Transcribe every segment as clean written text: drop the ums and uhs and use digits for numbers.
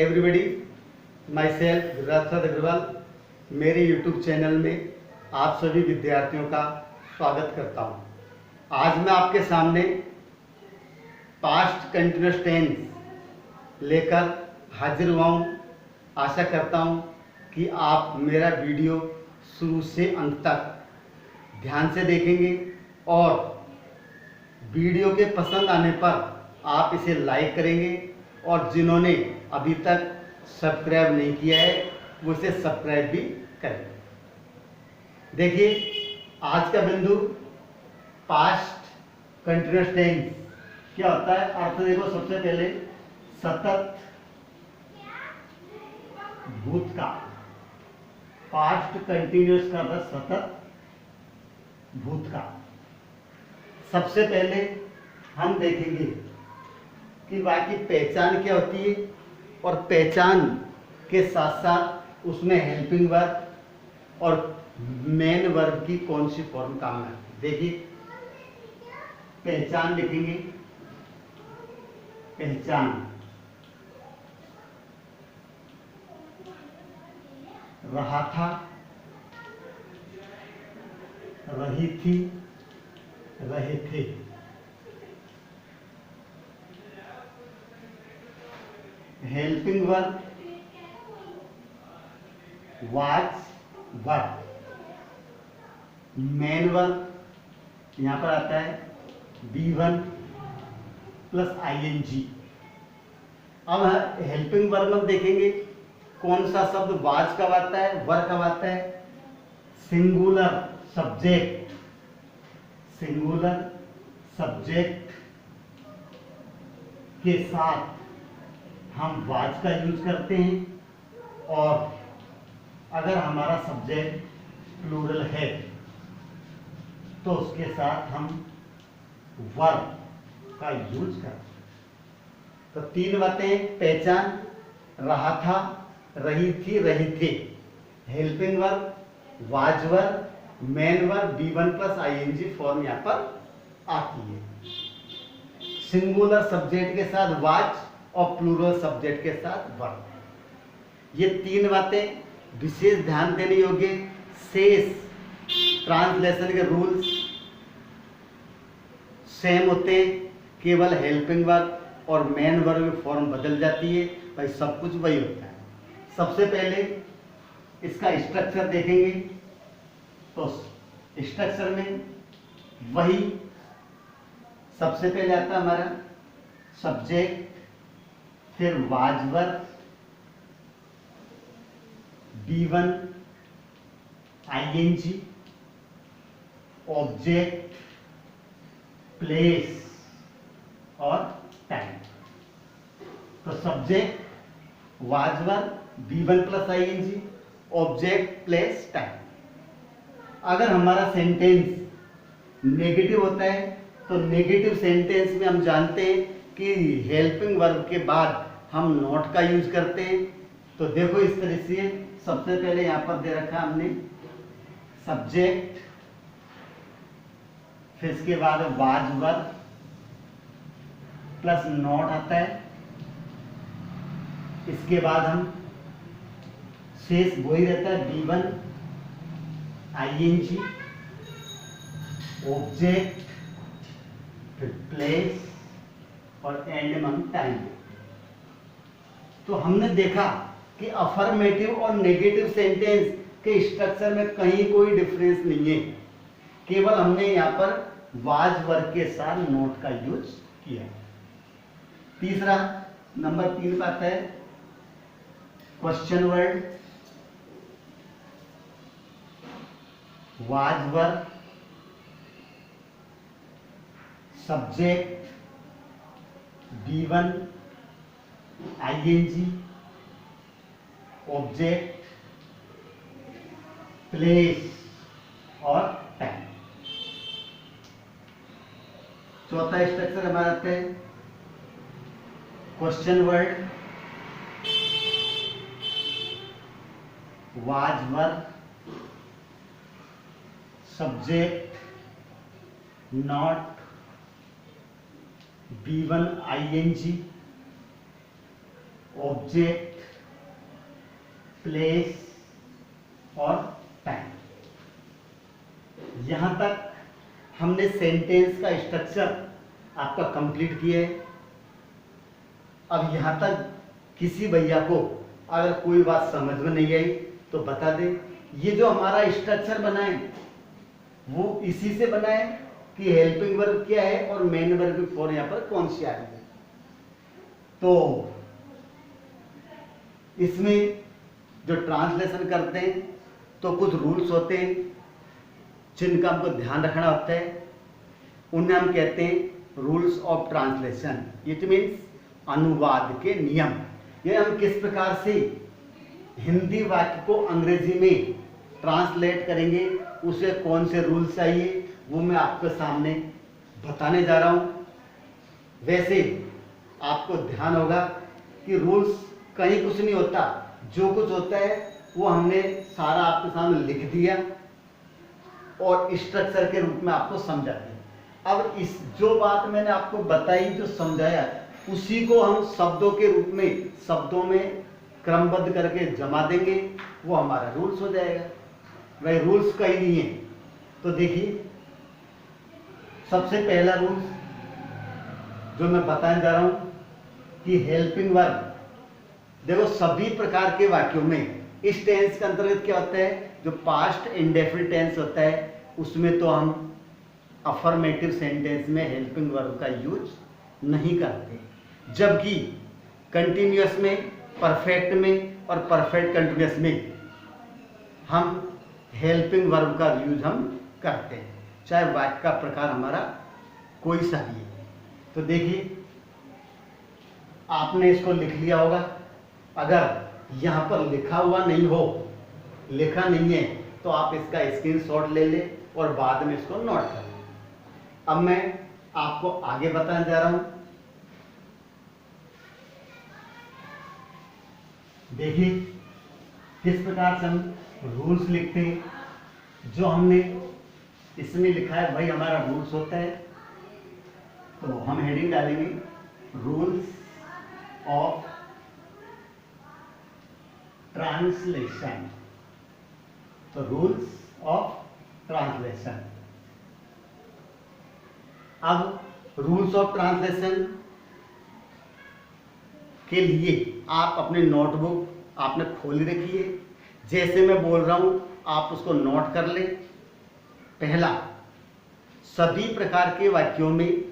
Everybody, my self विराज अग्रवाल। मेरे YouTube channel में आप सभी विद्यार्थियों का स्वागत करता हूं। आज मैं आपके सामने पास्ट कंटिन्यूअस टेंस लेकर हाजिर हुआ हूं। आशा करता हूं कि आप मेरा वीडियो शुरू से अंत तक ध्यान से देखेंगे और वीडियो के पसंद आने पर आप इसे लाइक करेंगे और जिन्होंने अभी तक सब्सक्राइब नहीं किया है वो इसे सब्सक्राइब भी करें। देखिए, आज का बिंदु पास्ट कंटिन्यूअस टेंस क्या होता है। अर्थ देखो, सबसे पहले सतत भूतकाल। पास्ट कंटिन्यूअस का अर्थ सतत भूतकाल। सबसे पहले हम देखेंगे कि वाक्य की पहचान क्या होती है और पहचान के साथ साथ उसमें हेल्पिंग वर्ब और मेन वर्ब की कौन सी फॉर्म काम में आती है। देखिए, पहचान लिखेंगे। पहचान रहा था, रही थी, रहे थे। Helping verb was, were. Main verb यहां पर आता है B1 प्लस ING। अब हेल्पिंग वर्ब में देखेंगे कौन सा शब्द वाज कब आता है, वर कब आता है। सिंगुलर सब्जेक्ट, सिंगुलर सब्जेक्ट के साथ हम वाज का यूज करते हैं और अगर हमारा सब्जेक्ट प्लूरल है तो उसके साथ हम वर्ब का यूज करते हैं। तो तीन बातें: पहचान, रहा था, रही थी, रहे थे। Helping verb, was verb, main verb B1 plus ING form यहां पर आती है। सिंगुलर सब्जेक्ट के साथ वाज और प्लूरल सब्जेक्ट के साथ वर्ब। ये तीन बातें विशेष ध्यान देने योग्य। शेष ट्रांसलेशन के रूल्स सेम होते हैं, केवल हेल्पिंग वर्ब और मेन वर्ब की फॉर्म बदल जाती है। भाई सब कुछ वही होता है। सबसे पहले इसका स्ट्रक्चर देखेंगे तो स्ट्रक्चर में वही सबसे पहले आता है हमारा सब्जेक्ट, फिर was verb B1 ING, object, place और टाइम। तो subject, was verb B1 plus ING, object, place, time. अगर हमारा सेंटेंस नेगेटिव होता है तो नेगेटिव सेंटेंस में हम जानते हैं कि हेल्पिंग वर्ब के बाद हम नॉट का यूज करते हैं। तो देखो, इस तरह से सबसे पहले यहां पर दे रखा हमने सब्जेक्ट, फिर इसके बाद वाज वर्ब प्लस नॉट आता है। इसके बाद हम शेष वही रहता है B1 ING, ऑब्जेक्ट, फिर प्लेस और एंड में हम टाइम। तो हमने देखा कि अफर्मेटिव और नेगेटिव सेंटेंस के स्ट्रक्चर में कहीं कोई डिफरेंस नहीं है, केवल हमने यहां पर वाज वर्ब के साथ नोट का यूज किया। तीसरा, नंबर 3 पर आता है question word. Was verb, subject B1 ING, object, place और टाइम। चौथा स्ट्रक्चर हमारा आता है question word, was verb, subject, not, B1 ING, object, place और टाइम। यहां तक हमने सेंटेंस का स्ट्रक्चर आपका कंप्लीट किया है। अब यहां तक किसी भैया को अगर कोई बात समझ में नहीं आई तो बता दे। ये जो हमारा स्ट्रक्चर बना है वो इसी से बना है कि हेल्पिंग वर्ब क्या है और मेन वर्ब की फॉर्म यहां पर कौन सी आ रही है। तो इसमें जो ट्रांसलेशन करते हैं तो कुछ रूल्स होते हैं जिनका हमको ध्यान रखना होता है। उन्हें हम कहते हैं rules of translation. It means अनुवाद के नियम। ये हम किस प्रकार से हिंदी वाक्य को अंग्रेजी में ट्रांसलेट करेंगे, उसे कौन से रूल्स चाहिए वो मैं आपके सामने बताने जा रहा हूं। वैसे आपको ध्यान होगा कि रूल्स कहीं कुछ नहीं होता, जो कुछ होता है वो हमने सारा आपके सामने लिख दिया और स्ट्रक्चर के रूप में आपको समझा दिया। अब इस जो बात मैंने आपको बताई, जो समझाया, उसी को हम शब्दों के रूप में शब्दों में क्रमबद्ध करके जमा देंगे, वो हमारा रूल्स हो जाएगा। भाई रूल्स कहीं नहीं है। तो देखिए सबसे पहला रूल्स जो मैं बताने जा रहा हूं कि हेल्पिंग वर्ब, देखो सभी प्रकार के वाक्यों में इस टेंस के अंतर्गत क्या होता है, जो पास्ट इंडेफिनिट टेंस होता है उसमें तो हम अफर्मेटिव सेंटेंस में हेल्पिंग वर्ब का यूज नहीं करते, जबकि कंटिन्यूअस में, परफेक्ट में और परफेक्ट कंटिन्यूअस में हम हेल्पिंग वर्ब का यूज हम करते हैं, चाहे वाक्य का प्रकार हमारा कोई सा भी है। तो देखिए आपने इसको लिख लिया होगा। अगर यहां पर लिखा हुआ नहीं हो, लिखा नहीं है, तो आप इसका स्क्रीनशॉट ले ले और बाद में इसको नोट कर लें। अब मैं आपको आगे बताने जा रहा हूं। देखिए किस प्रकार से हम रूल्स लिखते हैं। जो हमने इसमें लिखा है भाई हमारा रूल्स होता है, तो हम हेडिंग डालेंगे रूल्स ऑफ ट्रांसलेशन। तो रूल्स ऑफ ट्रांसलेशन। अब रूल्स ऑफ ट्रांसलेशन के लिए आप अपने नोटबुक आपने खोली रखी है, जैसे मैं बोल रहा हूं आप उसको नोट कर लें। पहला, सभी प्रकार के वाक्यों में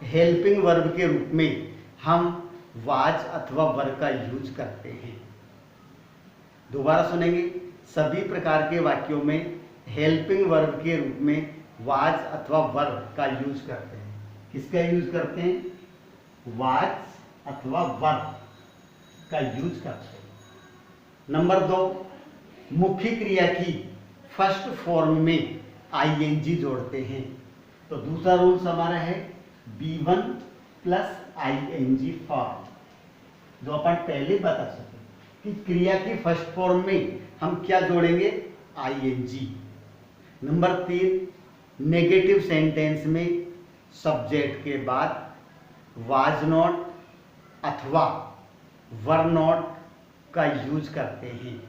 हेल्पिंग वर्ब के रूप में हम वाज अथवा वर का यूज करते हैं। दोबारा सुनेंगे, सभी प्रकार के वाक्यों में हेल्पिंग वर्ब के रूप में वाज अथवा वर का यूज करते हैं। किसका यूज करते हैं? वाज अथवा वर का यूज करते हैं। नंबर 2, मुख्य क्रिया की फर्स्ट फॉर्म में आईएनजी जोड़ते हैं। तो दूसरा रूल्स हमारा है B1 प्लस आईएनजी फॉर्म, जो अपन पहले बता सके कि क्रिया की फर्स्ट फॉर्म में हम क्या जोड़ेंगे? आईएनजी। नंबर 3, नेगेटिव सेंटेंस में सब्जेक्ट के बाद वाज नॉट अथवा वर नॉट का यूज करते हैं।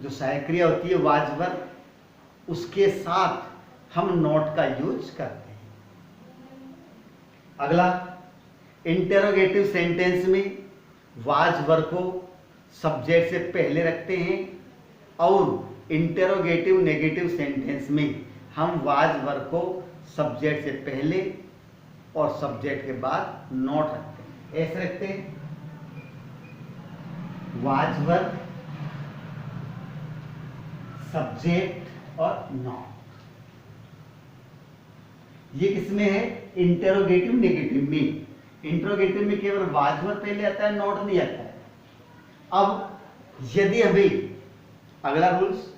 जो सहायक क्रिया होती है वाज वर, उसके साथ हम नॉट का यूज करते हैं। अगला, इंटेरोगेटिव सेंटेंस में वाज वर को सब्जेक्ट से पहले रखते हैं और इंटेरोगेटिव नेगेटिव सेंटेंस में हम वाज वर को सब्जेक्ट से पहले और सब्जेक्ट के बाद नॉट रखते हैं। ऐसे रखते हैं वाज वर, सब्जेक्ट और नॉट। ये किसमें है? इंटेरोगेटिव नेगेटिव में। इंटेरोगेटिव में केवल वाज वर पहले आता है, नॉट नहीं आता है। अब यदि हमें, अगला रूल्स,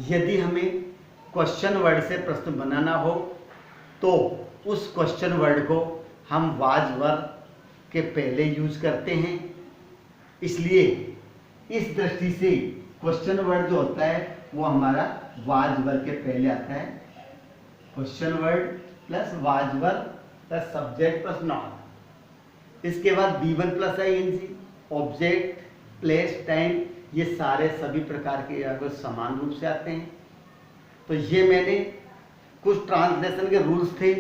यदि हमें क्वेश्चन वर्ड से प्रश्न बनाना हो तो उस क्वेश्चन वर्ड को हम वाज वर के पहले यूज करते हैं। इसलिए इस दृष्टि से क्वेश्चन वर्ड जो होता है वो हमारा वाज वर के पहले आता है। Question word plus was were plus subject plus not. इसके बाद B1 plus ING, object, place, time, ये सारे सभी प्रकार के अगर समान रूप से आते हैं। तो ये मैंने कुछ ट्रांसलेशन के रूल्स थे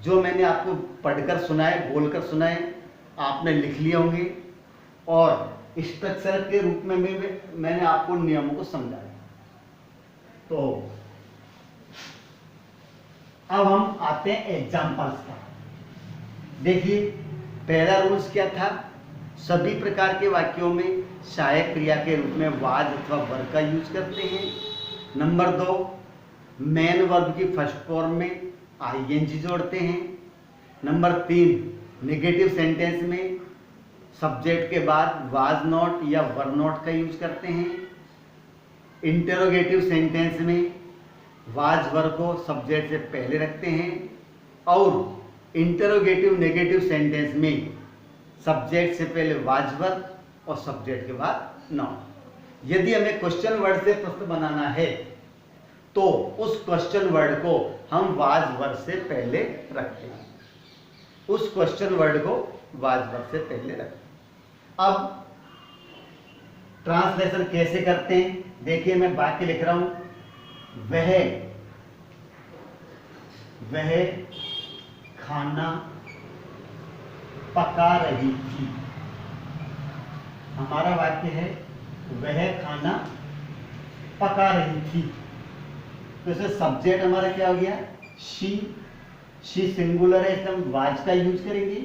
जो मैंने आपको पढ़कर सुनाए, बोलकर सुनाए, आपने लिख लिए होंगे, और स्ट्रक्चर के रूप में मैंने आपको नियमों को समझाया। तो अब हम आते हैं एग्जाम्पल्स पर। देखिए पहला रूल्स क्या था, सभी प्रकार के वाक्यों में सहायक क्रिया के रूप में वाज अथवा वर का यूज करते हैं। नंबर 2, मेन वर्ब की फर्स्ट फॉर्म में आईएनजी जोड़ते हैं। नंबर 3, नेगेटिव सेंटेंस में सब्जेक्ट के बाद वाज नॉट या वर नॉट का यूज करते हैं। इंटरोगेटिव सेंटेंस में वाज वर को सब्जेक्ट से पहले रखते हैं, और इंटरोगेटिव नेगेटिव सेंटेंस में सब्जेक्ट से पहले वाज वर और सब्जेक्ट के बाद नॉट। यदि हमें क्वेश्चन वर्ड से प्रश्न बनाना है तो उस क्वेश्चन वर्ड को हम वाज वर से पहले रखते हैं, उस क्वेश्चन वर्ड को वाज वर से पहले रखते हैं। अब ट्रांसलेशन कैसे करते हैं, देखिए मैं वाक्य लिख रहा हूं, वह खाना पका रही थी। हमारा वाक्य है वह खाना पका रही थी। तो इसमें सब्जेक्ट हमारा क्या हो गया, शी सिंगुलर है, इसमें हम वाज का यूज करेंगे।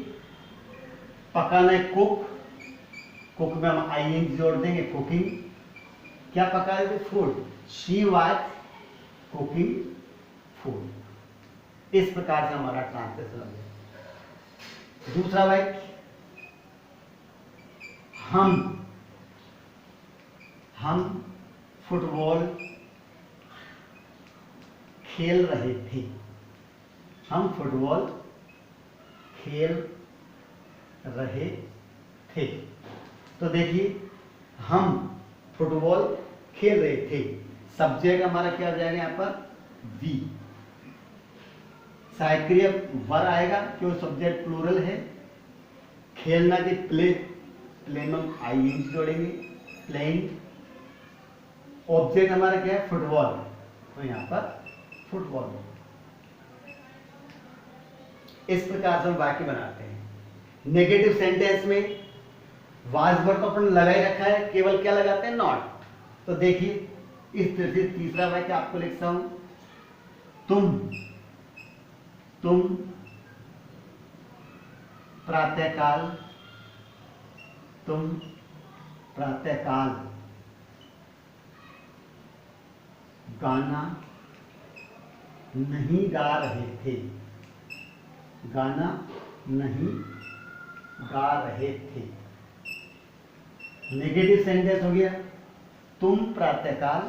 पकाना है कुक, कुक में हम आईएनजी जोड़ देंगे, कुकिंग। क्या पका रहे थे, food, she was cooking food. इस प्रकार से हमारा ट्रांसलेशन हो गया। दूसरा वाक्य, हम फुटबॉल खेल रहे थे। हम फुटबॉल खेल रहे थे। तो देखिए हम फुटबॉल खेल रहे थे, सब्जेक्ट हमारा क्या हो जाएगा यहाँ पर, वी। सहायक क्रिया वर आएगा क्यों, सब्जेक्ट प्लूरल है। खेलना की प्ले, प्ले में आईएनजी जोड़ेंगे, प्लेइंग। ऑब्जेक्ट हमारा क्या है, फुटबॉल, तो यहाँ पर फुटबॉल। इस प्रकार से हम वाक्य बनाते हैं। नेगेटिव सेंटेंस में वाज वर्ड को अपन लगा ही रखा है, केवल क्या लगाते हैं, नॉट। तो देखिए इस तरह से तीसरा वाक्य आपको लिखता हूं, तुम प्रातःकाल गाना नहीं गा रहे थे। गाना नहीं गा रहे थे। नेगेटिव सेंटेंस हो गया, तुम प्रातःकाल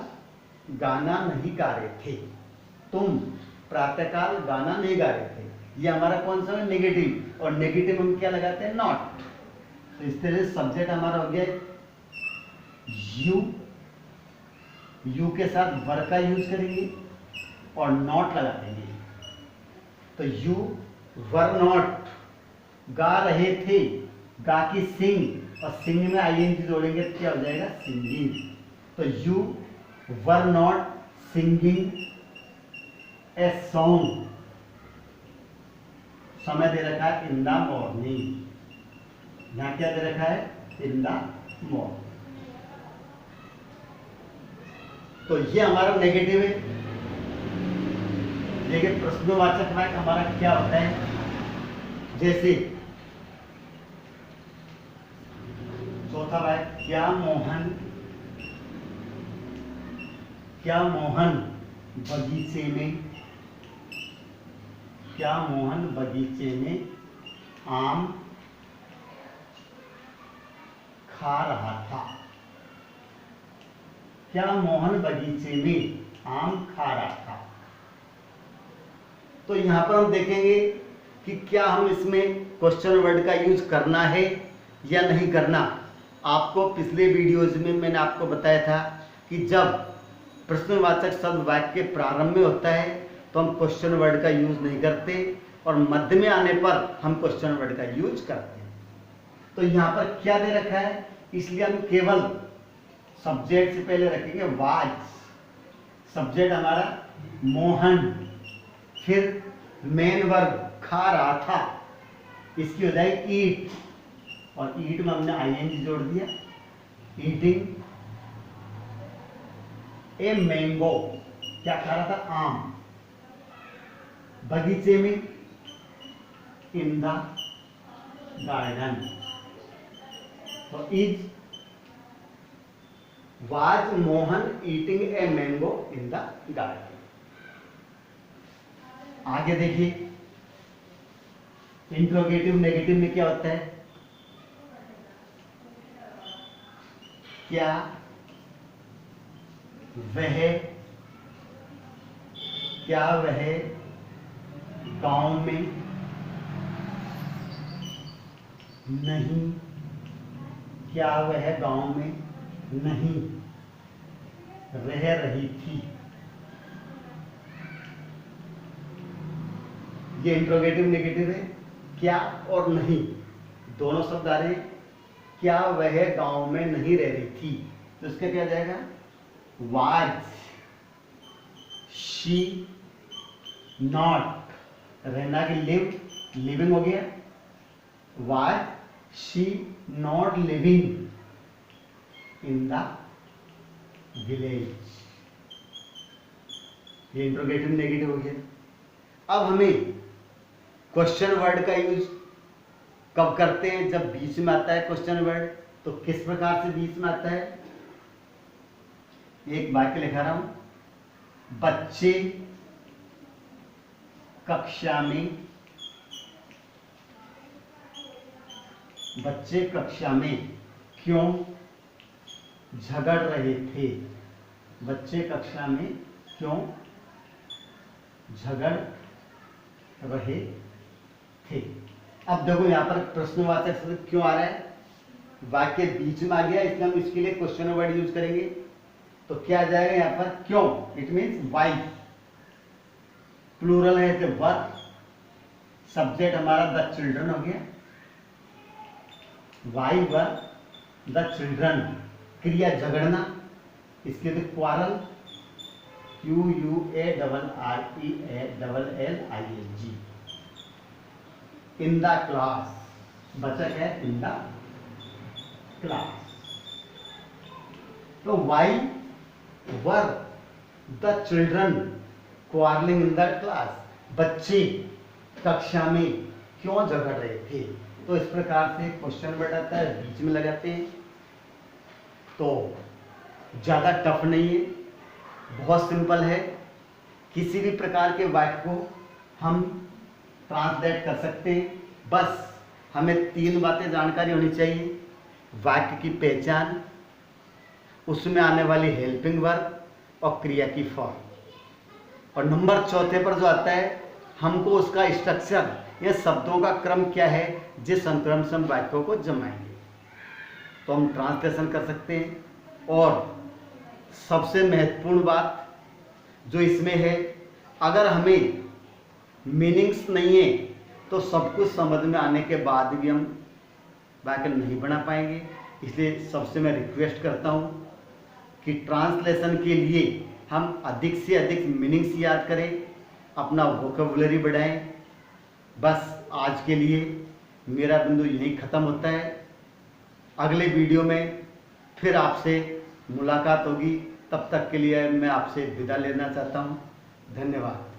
गाना नहीं गा रहे थे। तुम प्रातःकाल गाना नहीं गा रहे थे, ये हमारा कौन सा है, नेगेटिव। और नेगेटिव हम क्या लगाते हैं, नॉट। तो इस तरह से सब्जेक्ट हमारा हो गया यू के साथ वर का यूज करेंगे और नॉट लगा देंगे। तो यू वर नॉट गा रहे थे, गा की सिंग, और सिंग में आईएनजी जोड़ेंगे तो क्या हो जाएगा, सिंगिंग। तो you were not singing a song. समय दे रखा है इन द मॉर्निंग, यहाँ क्या दे रखा है, इन द मॉर्निंग। तो ये हमारा नेगेटिव है। देखिए प्रश्नवाचक वाक्य हमारा क्या होता है, जैसे चौथा वाक्य, क्या मोहन बगीचे में आम खा रहा था। क्या मोहन बगीचे में आम खा रहा था। तो यहां पर हम देखेंगे कि क्या हम इसमें क्वेश्चन वर्ड का यूज करना है या नहीं करना। आपको पिछले वीडियोज में मैंने आपको बताया था कि जब प्रश्नवाचक शब्द वाक्य के प्रारंभ में होता है तो हम क्वेश्चन वर्ड का यूज नहीं करते, और मध्य में आने पर हम क्वेश्चन वर्ड का यूज करते हैं। तो यहाँ पर क्या दे रखा है, इसलिए हम केवल सब्जेक्ट से पहले रखेंगे वाज, सब्जेक्ट हमारा मोहन, फिर मेन वर्ब खा रहा था, इसकी हो जाएगी ईट, और ईट में हमने आईएनजी जोड़ दिया, ईटिंग ए मैंगो, क्या खा रहा था, आम, बगीचे में, इन द गार्डन, तो is was Mohan eating a mango in the garden. आगे देखिए इंट्रोगेटिव नेगेटिव में क्या होता है, क्या वह गांव में नहीं, क्या वह गांव में नहीं रह रही थी। ये इंट्रोगेटिव नेगेटिव है, क्या और नहीं दोनों शब्द आ रहे हैं। क्या वह गांव में नहीं रह रही थी, तो इसका क्या जाएगा, वाज शी नॉट, रहना की लिव, लिविंग हो गया, was she not living in the village, ये इंट्रोगेटिव नेगेटिव हो गया। अब हमें क्वेश्चन वर्ड का यूज कब करते हैं, जब बीच में आता है क्वेश्चन वर्ड, तो किस प्रकार से बीच में आता है, एक वाक्य लिखा रहा हूं, बच्चे कक्षा में क्यों झगड़ रहे थे, बच्चे कक्षा में क्यों झगड़ रहे थे। अब देखो यहां पर प्रश्नवाचक शब्द क्यों आ रहा है, वाक्य बीच में आ गया, इसलिए हम इसके लिए क्वेश्चन वर्ड यूज करेंगे, तो क्या आ जाएगा यहां पर, क्यों, इट मीन्स वाई, प्लूरल है तो वर्क, सब्जेक्ट हमारा द चिल्ड्रन हो गया, वाई वर द चिल्ड्रन, क्रिया झगड़ना, इसके लिए quarrel, QUARRELLING, in the class, बच्चा है इन द क्लास, तो why were the children quarrelling in the class, बच्चे कक्षा में क्यों झगड़ रहे थे। तो इस प्रकार से क्वेश्चन वर्ड आता है, बीच में लगाते हैं, तो ज्यादा टफ नहीं है, बहुत सिंपल है, किसी भी प्रकार के वाक्य को हम ट्रांसलेट कर सकते हैं, बस हमें 3 बातें जानकारी होनी चाहिए, वाक्य की पहचान, उसमें आने वाली हेल्पिंग वर्ब और क्रिया की फॉर्म, और नंबर 4 पर जो आता है, हमको उसका स्ट्रक्चर या शब्दों का क्रम क्या है, जिस अनुक्रम से हम वाक्यों को जमाएंगे, तो हम ट्रांसलेशन कर सकते हैं। और सबसे महत्वपूर्ण बात जो इसमें है, अगर हमें मीनिंग्स नहीं है तो सब कुछ समझ में आने के बाद भी हम वाक्य नहीं बना पाएंगे, इसलिए सबसे मैं रिक्वेस्ट करता हूं कि ट्रांसलेशन के लिए हम अधिक से अधिक मीनिंग्स याद करें, अपना वोकैबुलरी बढ़ाएं। बस आज के लिए मेरा बिंदु यहीं ख़त्म होता है, अगले वीडियो में फिर आपसे मुलाकात होगी, तब तक के लिए मैं आपसे विदा लेना चाहता हूँ। धन्यवाद।